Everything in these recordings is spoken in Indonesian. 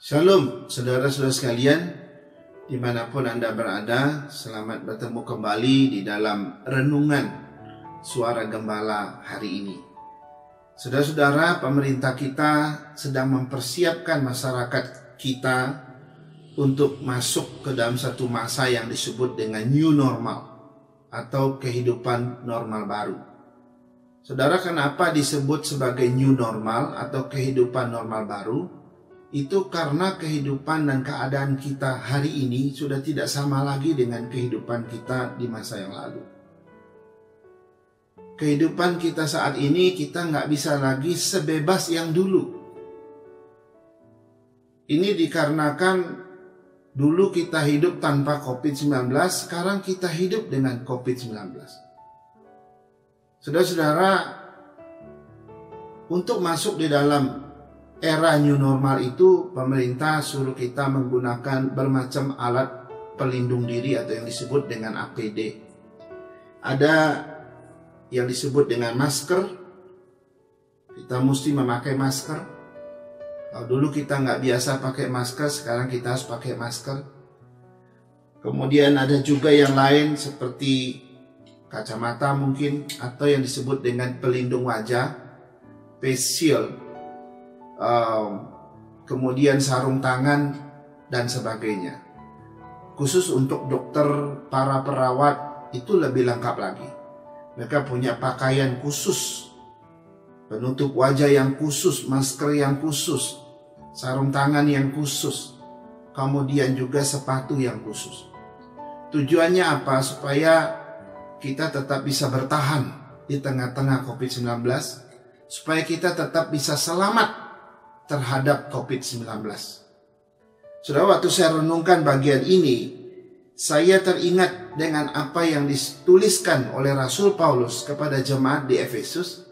Shalom, saudara-saudara sekalian, dimanapun Anda berada, selamat bertemu kembali di dalam renungan Suara Gembala hari ini. Saudara-saudara, pemerintah kita sedang mempersiapkan masyarakat kita untuk masuk ke dalam satu masa yang disebut dengan new normal atau kehidupan normal baru. Saudara, kenapa disebut sebagai new normal atau kehidupan normal baru? Itu karena kehidupan dan keadaan kita hari ini sudah tidak sama lagi dengan kehidupan kita di masa yang lalu. Kehidupan kita saat ini kita nggak bisa lagi sebebas yang dulu. Ini dikarenakan dulu kita hidup tanpa COVID-19, sekarang kita hidup dengan COVID-19. Saudara-saudara, untuk masuk di dalam era new normal itu, pemerintah suruh kita menggunakan bermacam alat pelindung diri atau yang disebut dengan APD. Ada yang disebut dengan masker. Kita mesti memakai masker. Kalau dulu kita nggak biasa pakai masker, sekarang kita harus pakai masker. Kemudian ada juga yang lain seperti kacamata mungkin, atau yang disebut dengan pelindung wajah, face shield. Kemudian sarung tangan dan sebagainya. Khusus untuk dokter, para perawat itu lebih lengkap lagi. Mereka punya pakaian khusus, penutup wajah yang khusus, masker yang khusus, sarung tangan yang khusus, kemudian juga sepatu yang khusus. Tujuannya apa? Supaya kita tetap bisa bertahan di tengah-tengah COVID-19, supaya kita tetap bisa selamat terhadap COVID-19. Saudara, waktu saya renungkan bagian ini, saya teringat dengan apa yang dituliskan oleh Rasul Paulus kepada jemaat di Efesus,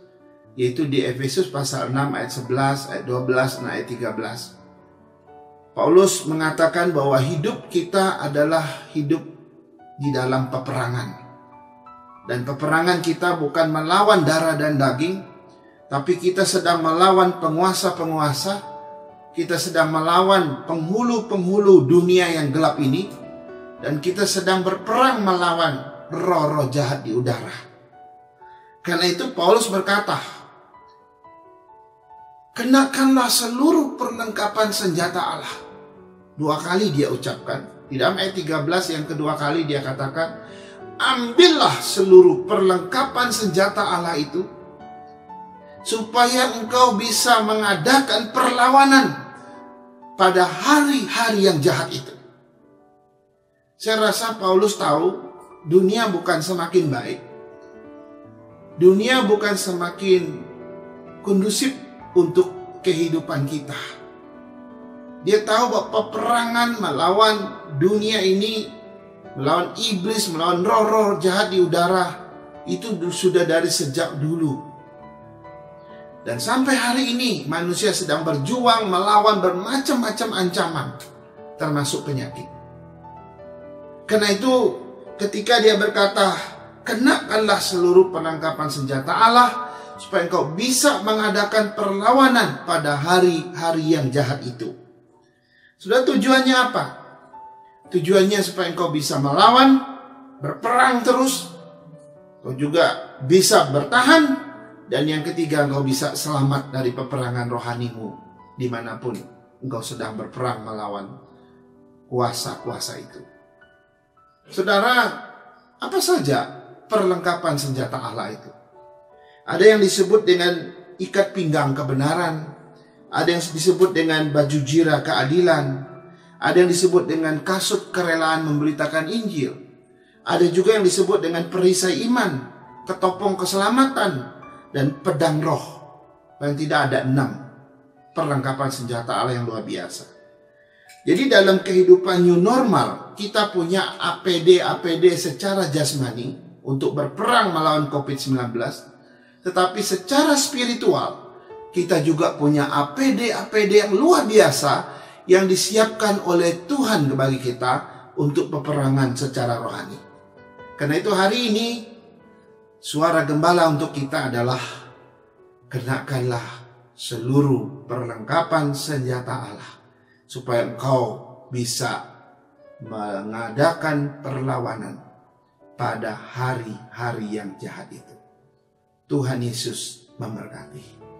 yaitu di Efesus pasal 6 ayat 11, ayat 12, dan ayat 13. Paulus mengatakan bahwa hidup kita adalah hidup di dalam peperangan. Dan peperangan kita bukan melawan darah dan daging, tapi kita sedang melawan penguasa-penguasa, kita sedang melawan penghulu-penghulu dunia yang gelap ini, dan kita sedang berperang melawan roh-roh jahat di udara. Karena itu Paulus berkata, kenakanlah seluruh perlengkapan senjata Allah. 2 kali dia ucapkan. Di dalam ayat 13 yang kedua kali dia katakan, ambillah seluruh perlengkapan senjata Allah itu, supaya engkau bisa mengadakan perlawanan pada hari-hari yang jahat itu. Saya rasa Paulus tahu dunia bukan semakin baik. Dunia bukan semakin kondusif untuk kehidupan kita. Dia tahu bahwa peperangan melawan dunia ini, melawan iblis, melawan roh-roh jahat di udara, itu sudah dari sejak dulu. Dan sampai hari ini manusia sedang berjuang melawan bermacam-macam ancaman, termasuk penyakit. Karena itu ketika dia berkata, kenakanlah seluruh perlengkapan senjata Allah, supaya engkau bisa mengadakan perlawanan pada hari-hari yang jahat itu. Sudah, tujuannya apa? Tujuannya supaya engkau bisa melawan, berperang terus, engkau juga bisa bertahan, dan yang ketiga, engkau bisa selamat dari peperangan rohanimu dimanapun engkau sedang berperang melawan kuasa-kuasa itu. Saudara, apa saja perlengkapan senjata Allah itu? Ada yang disebut dengan ikat pinggang kebenaran, ada yang disebut dengan baju jira keadilan, ada yang disebut dengan kasut kerelaan memberitakan Injil, ada juga yang disebut dengan perisai iman, ketopong keselamatan, dan pedang roh. Paling tidak ada 6 perlengkapan senjata Allah yang luar biasa. Jadi dalam kehidupan new normal, kita punya APD secara jasmani untuk berperang melawan COVID-19. Tetapi secara spiritual, kita juga punya APD yang luar biasa yang disiapkan oleh Tuhan bagi kita untuk peperangan secara rohani. Karena itu hari ini, suara gembala untuk kita adalah, kenakanlah seluruh perlengkapan senjata Allah, supaya engkau bisa mengadakan perlawanan pada hari-hari yang jahat itu. Tuhan Yesus memberkati.